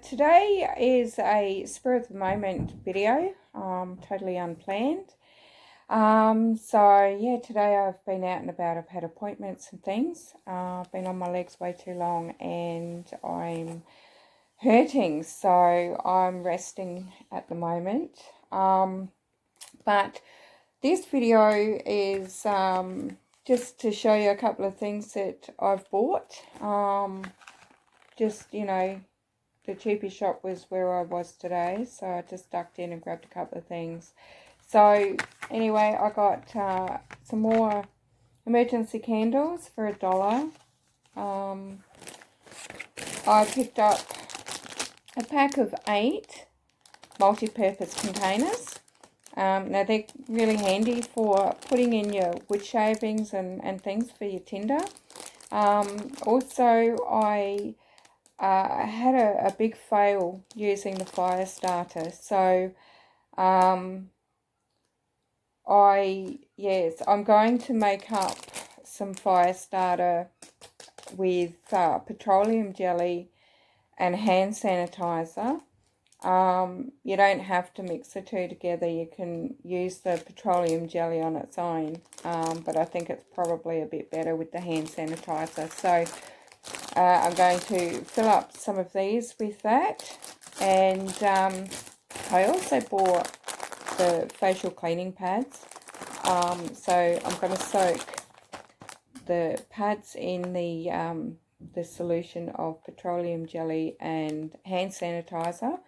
Today is a spur of the moment video, totally unplanned. Today I've been out and about. I've had appointments and things. I've been on my legs way too long and I'm hurting, so I'm resting at the moment. But this video is just to show you a couple of things that I've bought. The cheapest shop was where I was today, so I just ducked in and grabbed a couple of things. So anyway, I got some more emergency candles for $1. I picked up a pack of 8 multi-purpose containers. Now they're really handy for putting in your wood shavings and things for your tinder. Also, I had a big fail using the fire starter, so I'm going to make up some fire starter with petroleum jelly and hand sanitizer. You don't have to mix the two together. You can use the petroleum jelly on its own, but I think it's probably a bit better with the hand sanitizer. So I'm going to fill up some of these with that, and I also bought the facial cleaning pads. So I'm going to soak the pads in the solution of petroleum jelly and hand sanitizer.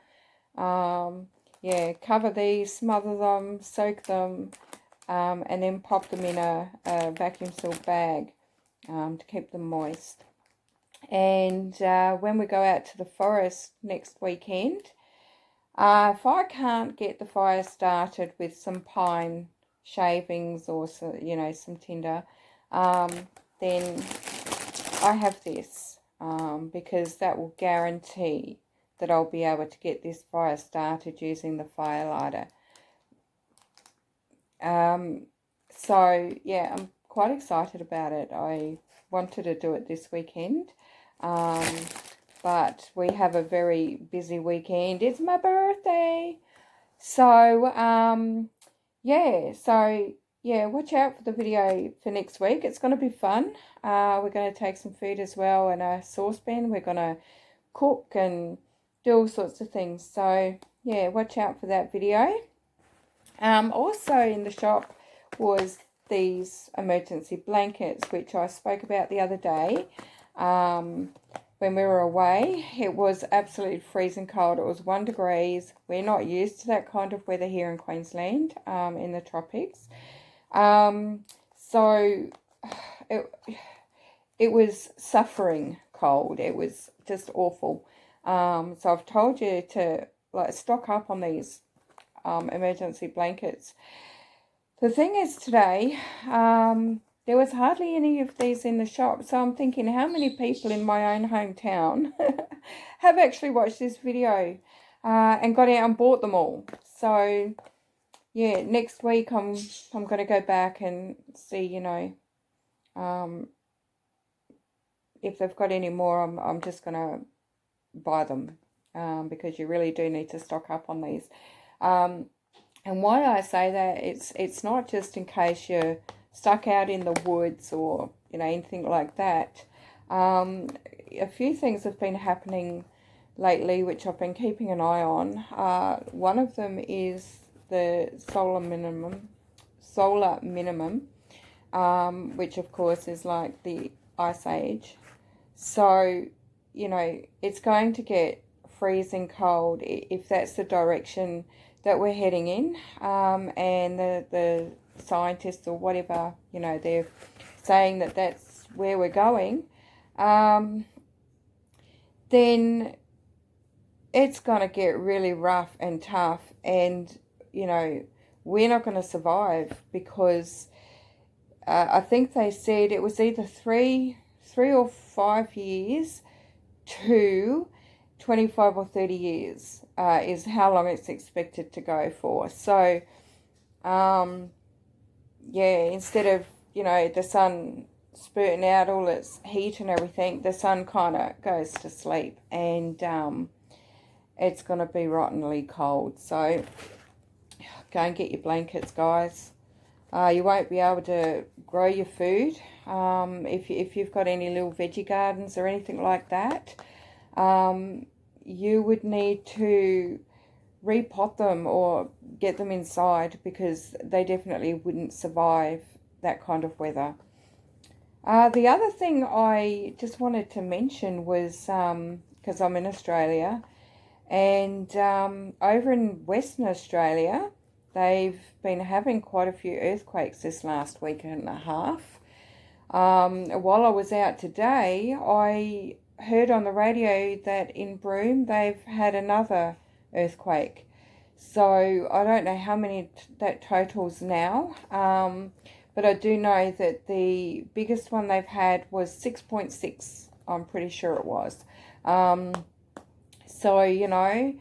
Cover these, smother them, soak them, and then pop them in a vacuum sealed bag to keep them moist. And when we go out to the forest next weekend, if I can't get the fire started with some pine shavings or some tinder, then I have this, because that will guarantee that I'll be able to get this fire started using the fire lighter. I'm quite excited about it. I wanted to do it this weekend, but we have a very busy weekend. It's my birthday, so watch out for the video for next week. It's going to be fun. We're going to take some food as well in a saucepan. We're going to cook and do all sorts of things. So yeah, watch out for that video. Also in the shop was these emergency blankets, which I spoke about the other day. When we were away, it was absolutely freezing cold. It was 1 degree. We're not used to that kind of weather here in Queensland, in the tropics. So it was suffering cold. It was just awful. So I've told you to stock up on these emergency blankets. The thing is, today there was hardly any of these in the shop, so I'm thinking, how many people in my own hometown have actually watched this video and got out and bought them all? So yeah, next week I'm going to go back and see, if they've got any more. I'm just going to buy them, because you really do need to stock up on these. And why I say that, it's not just in case you're stuck out in the woods or anything like that. A few things have been happening lately which I've been keeping an eye on. One of them is the solar minimum, which of course is like the ice age. So it's going to get freezing cold if that's the direction that we're heading in, and the scientists or whatever, they're saying that that's where we're going, then it's going to get really rough and tough, and we're not going to survive, because I think they said it was either three or 5 years to 25 or 30 years is how long it's expected to go for. So instead of the sun spurting out all its heat and everything, the sun kind of goes to sleep, and it's going to be rottenly cold. So go and get your blankets, guys. You won't be able to grow your food if you've got any little veggie gardens or anything like that. You would need to repot them or get them inside, because they definitely wouldn't survive that kind of weather. The other thing I just wanted to mention was, because I'm in Australia, and over in Western Australia, they've been having quite a few earthquakes this last week and a half. While I was out today, I heard on the radio that in Broome they've had another earthquake. So I don't know how many that totals now, but I do know that the biggest one they've had was 6.6, I'm pretty sure it was. So, you know,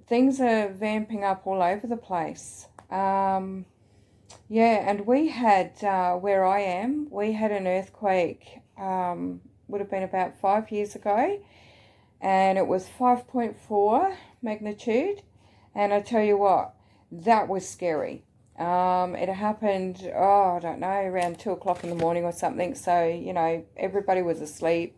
things are vamping up all over the place. Yeah, and we had, where I am, we had an earthquake, would have been about 5 years ago, and it was 5.4 magnitude, and I tell you what, that was scary. It happened, I don't know, around 2 o'clock in the morning or something, so, you know, everybody was asleep,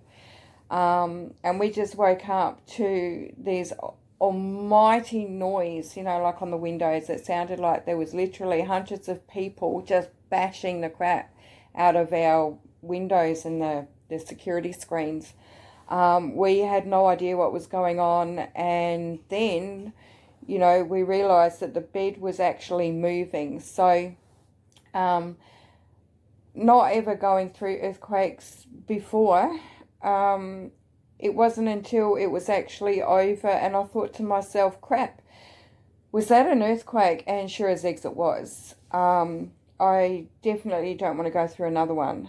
and we just woke up to these almighty noise, you know, like on the windows. It sounded like there was literally hundreds of people just bashing the crap out of our windows and the security screens. We had no idea what was going on, and then, you know, we realised that the bed was actually moving. So, not ever going through earthquakes before, it wasn't until it was actually over and I thought to myself, crap, was that an earthquake? And sure as eggs it was. I definitely don't want to go through another one.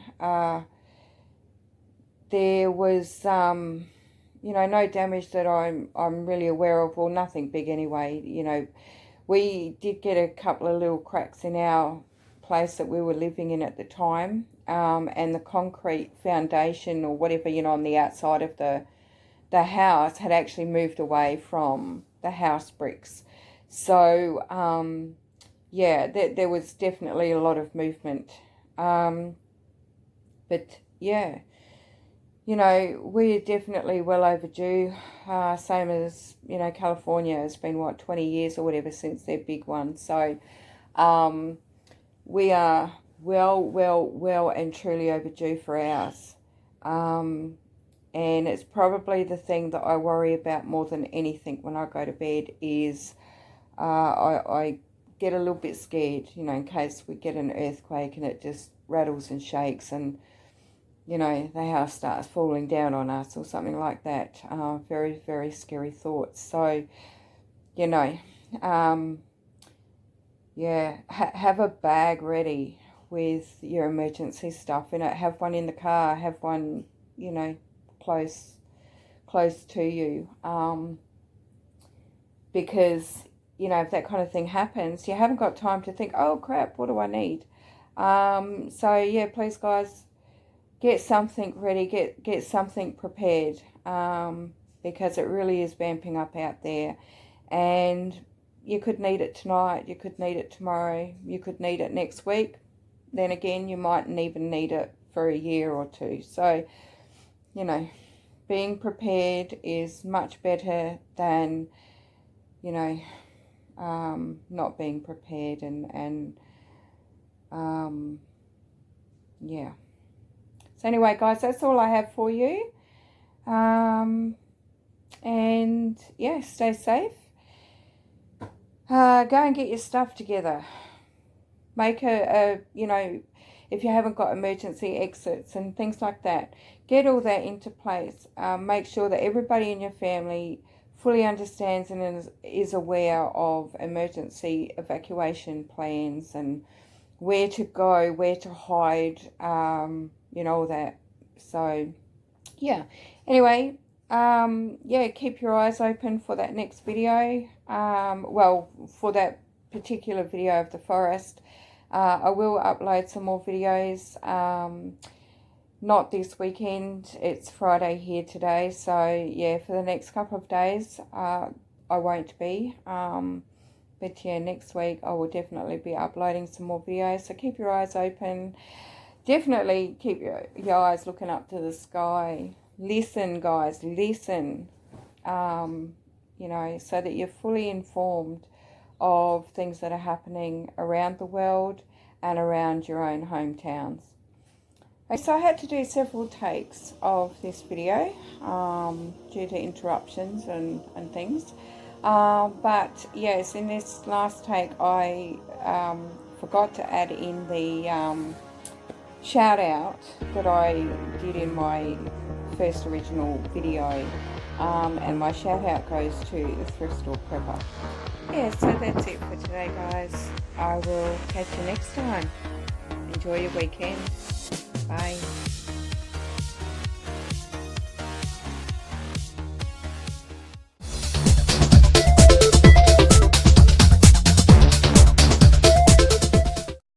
There was, you know, no damage that I'm really aware of, or nothing big anyway. You know, we did get a couple of little cracks in our place that we were living in at the time, and the concrete foundation or whatever, you know, on the outside of the house had actually moved away from the house bricks. So, yeah, there was definitely a lot of movement. But, yeah, you know, we're definitely well overdue. Same as, you know, California has been, what, 20 years or whatever since their big one. So, we are well and truly overdue for ours. And it's probably the thing that I worry about more than anything when I go to bed is I get a little bit scared, you know, in case we get an earthquake and it just rattles and shakes and, you know, the house starts falling down on us or something like that. Very, very scary thoughts. So, you know, yeah, have a bag ready with your emergency stuff in it. Have one in the car. Have one, you know, close to you, because, you know, if that kind of thing happens, you haven't got time to think, oh crap, what do I need? So yeah, please guys, get something ready, get something prepared, because it really is vamping up out there, and you could need it tonight, you could need it tomorrow, you could need it next week, then again you mightn't even need it for a year or two. So, you know, being prepared is much better than, you know, not being prepared, and yeah. So anyway, guys, that's all I have for you. And yeah, stay safe. Go and get your stuff together. Make you know, if you haven't got emergency exits and things like that, get all that into place. Make sure that everybody in your family fully understands and is aware of emergency evacuation plans and where to go, where to hide, you know, all that. So, yeah. Anyway, yeah, keep your eyes open for that next video. Well, for that particular video of the forest. I will upload some more videos, not this weekend, it's Friday here today, so yeah, for the next couple of days, I won't be. But yeah, next week I will definitely be uploading some more videos. So keep your eyes open. Definitely keep your eyes looking up to the sky. Listen, guys, listen. You know, so that you're fully informed of things that are happening around the world and around your own hometowns. Okay, so I had to do several takes of this video due to interruptions and things. But yes, in this last take I forgot to add in the shout out that I did in my first original video, and my shout out goes to the Thrift Store Prepper. Yeah, so that's it for today, guys. I will catch you next time. Enjoy your weekend. Bye.